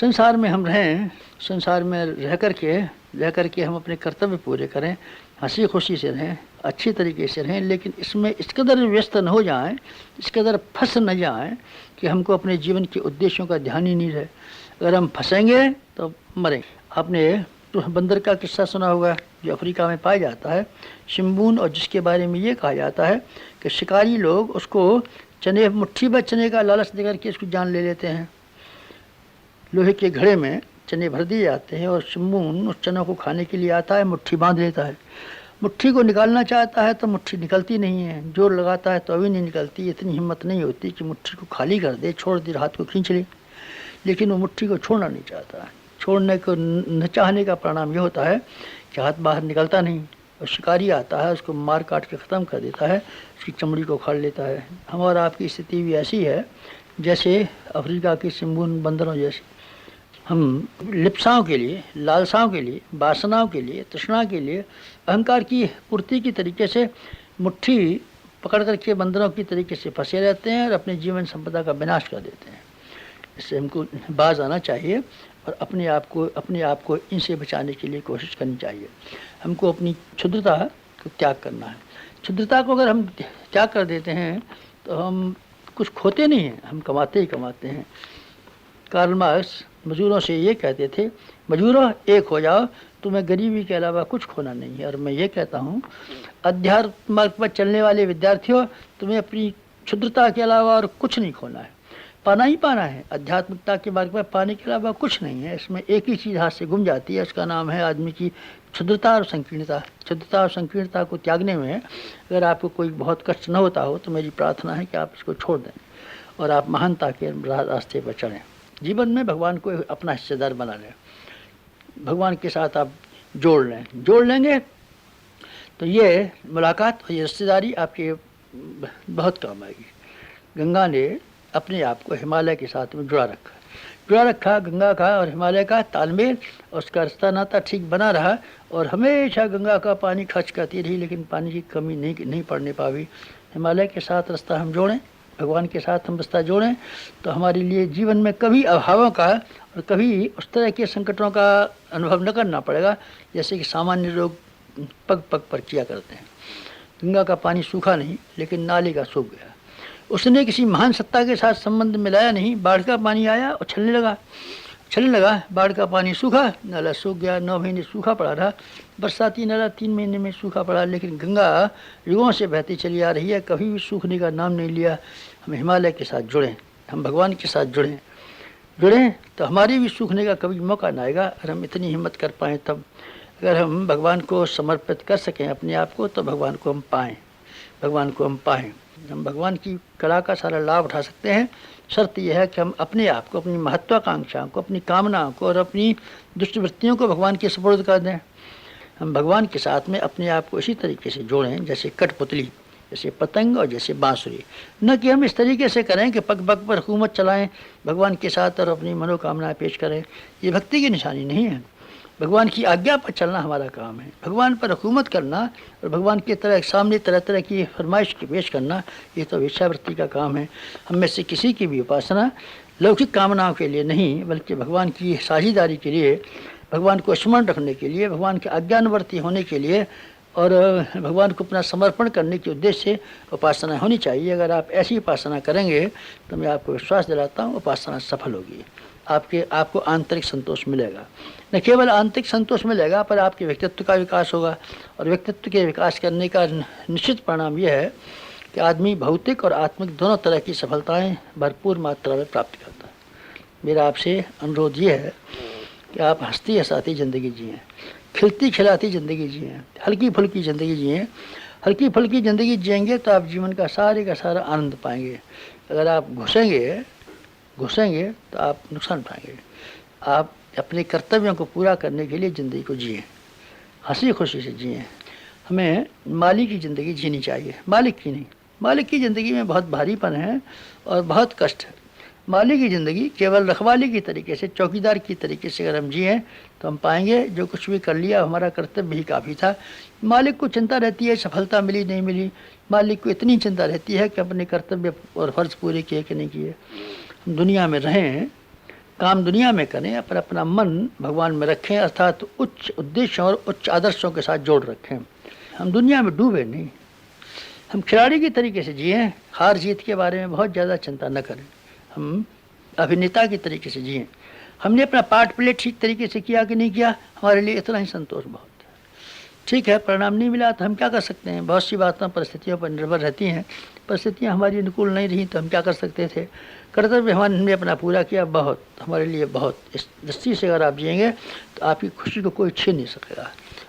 संसार में हम रहें, संसार में रह करके हम अपने कर्तव्य पूरे करें, हंसी खुशी से रहें, अच्छी तरीके से रहें, लेकिन इसमें इस कदर व्यस्त न हो जाएं, इस कदर फंस न जाएं कि हमको अपने जीवन के उद्देश्यों का ध्यान ही नहीं रहे। अगर हम फंसेंगे तो मरेंगे। आपने तो बंदर का किस्सा सुना होगा जो अफ्रीका में पाया जाता है, शिम्बून, और जिसके बारे में ये कहा जाता है कि शिकारी लोग उसको चने, मुट्ठी भर चने का लालच देकर के इसकी जान ले लेते हैं। लोहे के घड़े में चने भर दिए जाते हैं और शिम्बून उस चनों को खाने के लिए आता है, मुट्ठी बांध लेता है। मुट्ठी को निकालना चाहता है तो मुट्ठी निकलती नहीं है, जोर लगाता है तो अभी नहीं निकलती। इतनी हिम्मत नहीं होती कि मुट्ठी को खाली कर दे, छोड़ दे, हाथ को खींच ले, लेकिन वो मुट्ठी को छोड़ना नहीं चाहता। छोड़ने को न चाहने का परिणाम ये होता है कि हाथ बाहर निकलता नहीं, और शिकारी आता है, उसको मार काट के ख़त्म कर देता है, उसकी चमड़ी को उखाड़ लेता है। हमारा आपकी स्थिति भी ऐसी है जैसे अफ्रीका की शिम्बून बंदरों जैसी। हम लिप्साओं के लिए, लालसाओं के लिए, वासनाओं के लिए, तृष्णा के लिए, अहंकार की पूर्ति की तरीके से मुट्ठी पकड़ करके बंदरों की तरीके से फंसे रहते हैं और अपने जीवन संपदा का विनाश कर देते हैं। इससे हमको बाज आना चाहिए और अपने आप को इनसे बचाने के लिए कोशिश करनी चाहिए। हमको अपनी क्षुद्रता को त्याग करना है। क्षुद्रता को अगर हम त्याग कर देते हैं तो हम कुछ खोते नहीं हैं, हम कमाते ही कमाते हैं। कार्ल मार्क्स मजदूरों से ये कहते थे, मजदूरों एक हो जाओ, तुम्हें गरीबी के अलावा कुछ खोना नहीं है। और मैं ये कहता हूँ, अध्यात्म मार्ग पर चलने वाले विद्यार्थियों, तुम्हें अपनी क्षुद्रता के अलावा और कुछ नहीं खोना है, पाना ही पाना है। आध्यात्मिकता के मार्ग पर पाने के अलावा कुछ नहीं है। इसमें एक ही चीज़ हाथ से गुम जाती है, उसका नाम है आदमी की क्षुद्रता और संकीर्णता। क्षुद्रता और संकीर्णता को त्यागने में अगर आपको कोई बहुत कष्ट न होता हो तो मेरी प्रार्थना है कि आप इसको छोड़ दें और आप महानता के रास्ते पर चढ़ें। जीवन में भगवान को अपना हिस्सेदार बना लें, भगवान के साथ आप जोड़ लेंगे तो ये मुलाकात और ये रिश्तेदारी आपके बहुत काम आएगी। गंगा ने अपने आप को हिमालय के साथ में जुड़ा रखा। गंगा का और हिमालय का तालमेल, उसका रिश्ता नाता ठीक बना रहा और हमेशा गंगा का पानी खर्च करती रही, लेकिन पानी की कमी नहीं पड़ने पाई। हिमालय के साथ रास्ता हम जोड़ें, भगवान के साथ हम रास्ता जोड़ें तो हमारे लिए जीवन में कभी अभावों का और कभी उस तरह के संकटों का अनुभव न करना पड़ेगा जैसे कि सामान्य लोग पग पग पर किया करते हैं। गंगा का पानी सूखा नहीं, लेकिन नाले का सूख गया। उसने किसी महान सत्ता के साथ संबंध मिलाया नहीं। बाढ़ का पानी आया और छलने लगा। बाढ़ का पानी सूखा, नाला सूख गया। 9 महीने सूखा पड़ा रहा। बरसाती नाला 3 महीने में सूखा पड़ा, लेकिन गंगा युगों से बहती चली आ रही है, कभी भी सूखने का नाम नहीं लिया। हम हिमालय के साथ जुड़ें, हम भगवान के साथ जुड़ें तो हमारी भी सूखने का कभी मौका ना आएगा। अगर हम इतनी हिम्मत कर पाएँ तब, अगर हम भगवान को समर्पित कर सकें अपने आप को, तो भगवान को हम पाएँ। हम भगवान की कला का सारा लाभ उठा सकते हैं। शर्त यह है कि हम अपने आप को, अपनी महत्वाकांक्षाओं को, अपनी कामनाओं को और अपनी दुष्टवृत्तियों को भगवान के सुपुर्द कर दें। हम भगवान के साथ में अपने आप को इसी तरीके से जोड़ें जैसे कठपुतली, जैसे पतंग और जैसे बांसुरी। न कि हम इस तरीके से करें कि पग पग पर हुकूमत चलाएं भगवान के साथ और अपनी मनोकामनाएं पेश करें। ये भक्ति की निशानी नहीं है। भगवान की आज्ञा पर चलना हमारा काम है। भगवान पर हुकूमत करना और भगवान के सामने तरह तरह की फरमाइश की पेश करना, ये तो वेश्यावृत्ति का काम है। हम में से किसी की भी उपासना लौकिक कामनाओं के लिए नहीं, बल्कि भगवान की साझेदारी के लिए, भगवान को स्मरण रखने के लिए, भगवान के आज्ञानुवर्ती होने के लिए और भगवान को अपना समर्पण करने के उद्देश्य से उपासना होनी चाहिए। अगर आप ऐसी उपासना करेंगे तो मैं आपको विश्वास दिलाता हूँ उपासना सफल होगी। आपको आंतरिक संतोष मिलेगा। न केवल आंतरिक संतोष मिलेगा, पर आपके व्यक्तित्व का विकास होगा। और व्यक्तित्व के विकास करने का निश्चित परिणाम यह है कि आदमी भौतिक और आत्मिक दोनों तरह की सफलताएं भरपूर मात्रा में प्राप्त करता है। मेरा आपसे अनुरोध ये है कि आप हंसती हंसाती ज़िंदगी जिएँ, खिलती खिलाती ज़िंदगी जिएँ, हल्की फुल्की ज़िंदगी जिएँ। हल्की फुल्की ज़िंदगी जिएंगे तो आप जीवन का सारा आनंद पाएंगे। अगर आप घुसेंगे तो आप नुकसान पाएंगे। आप अपने कर्तव्यों को पूरा करने के लिए ज़िंदगी को जिए, हंसी खुशी से जिए। हमें माली की ज़िंदगी जीनी चाहिए, मालिक की नहीं। मालिक की ज़िंदगी में बहुत भारीपन है और बहुत कष्ट है। माली की ज़िंदगी केवल रखवाली की तरीके से, चौकीदार की तरीके से अगर हम जिए तो हम पाएंगे जो कुछ भी कर लिया हमारा कर्तव्य ही काफ़ी था। मालिक को चिंता रहती है सफलता मिली नहीं मिली, मालिक को इतनी चिंता रहती है कि अपने कर्तव्य और फर्ज पूरे किए कि नहीं किए। दुनिया में रहें, काम दुनिया में करें पर अपना मन भगवान में रखें, अर्थात उच्च उद्देश्यों और उच्च आदर्शों के साथ जोड़ रखें। हम दुनिया में डूबे नहीं, हम खिलाड़ी की तरीके से जिएं, हार जीत के बारे में बहुत ज़्यादा चिंता न करें, हम अभिनेता की तरीके से जिएं। हमने अपना पार्ट प्ले ठीक तरीके से किया कि नहीं किया, हमारे लिए इतना ही संतोष बहुत है। ठीक है, परिणाम नहीं मिला तो हम क्या कर सकते हैं, बहुत सी बातें परिस्थितियों पर निर्भर रहती हैं, परिस्थितियाँ हमारी अनुकूल नहीं रही तो हम क्या कर सकते थे। कर्तव्य हमने अपना पूरा किया, बहुत हमारे लिए बहुत। इस दृष्टि से अगर आप जिएंगे तो आपकी खुशी को कोई छीन नहीं सकेगा,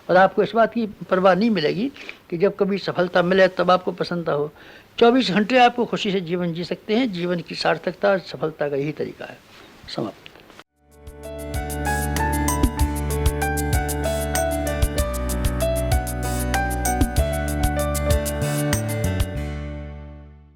और आपको इस बात की परवाह नहीं मिलेगी कि जब कभी सफलता मिले तब आपको प्रसन्नता हो। 24 घंटे आपको खुशी से जीवन जी सकते हैं। जीवन की सार्थकता सफलता का यही तरीका है। समाप्त।